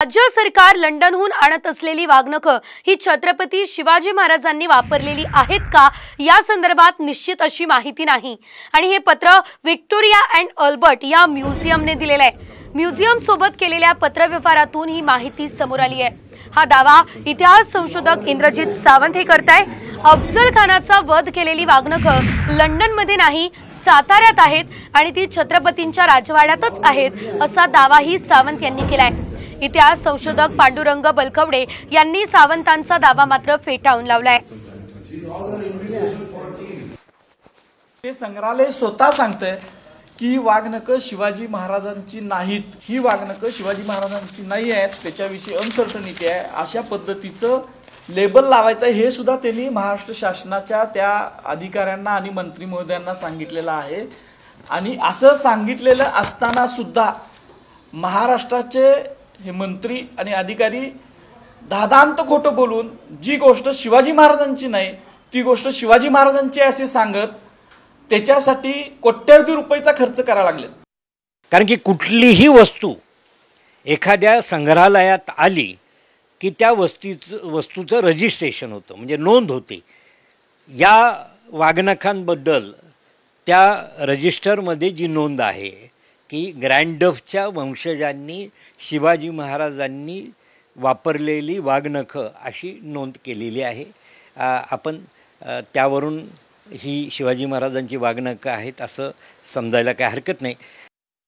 राज्य सरकार लंडनहून आणत असलेली वाघनखं ही छत्रपती शिवाजी महाराजांनी वापरलेली आहेत का या संदर्भात निश्चित अशी माहिती नाही आणि हे पत्र व्हिक्टोरिया अँड अल्बर्ट या म्युझियमने दिलेले आहे। म्युझियम सोबत केलेल्या पत्रव्यवहारातून ही माहिती समोर आली आहे। हा दावा इतिहास संशोधक इंद्रजित सावंत हे करताय। अफजल खानाचा वध केलेली वाघनखं लंडनमध्ये नाही साताऱ्यात आहेत आणि ती छत्रपतींच्या राजवाड्यातच आहेत असा दावाही सावंत यांनी केलाय। इतिहास संशोधक पांडुरंग बलकवडे यांनी सावंतांचा दावा मात्र फेटाळून लावलाय। ते संग्रहालय स्वतः सांगतंय की वाघनखं शिवाजी महाराजांची नाहीत, ही वाघनखं शिवाजी महाराजांची नाही आहेत, त्याच्याविषयी अनसर्टनिटी आहे अशा पद्धतीचं लेबल लावायचं हे सुद्धा त्यांनी महाराष्ट्र शासनाच्या त्या अधिकाऱ्यांना आणि मंत्री महोदयांना सांगितलेलं आहे। आणि असं सांगितलेलं असताना सुद्धा महाराष्ट्राचे हे मंत्री आणि अधिकारी दादांत खोटं बोलून जी गोष्ट शिवाजी महाराजांची नाही ती गोष्ट शिवाजी महाराजांची असे सांगत त्याच्यासाठी कोट्यवधी रुपयाचा खर्च करावा लागले। कारण की कुठलीही वस्तू एखाद्या संग्रहालयात आली की त्या वस्तूचं रजिस्ट्रेशन होतं, म्हणजे नोंद होते। या वाघनखांबद्दल त्या रजिस्टरमध्ये जी नोंद आहे की ग्रँडफच्या वंशजांनी शिवाजी महाराजांनी वापरलेली वाघनखं अशी नोंद केलेली आहे। आपण त्यावरून ही शिवाजी महाराजांची वाघनखं आहेत असं समजायला काही हरकत नाही।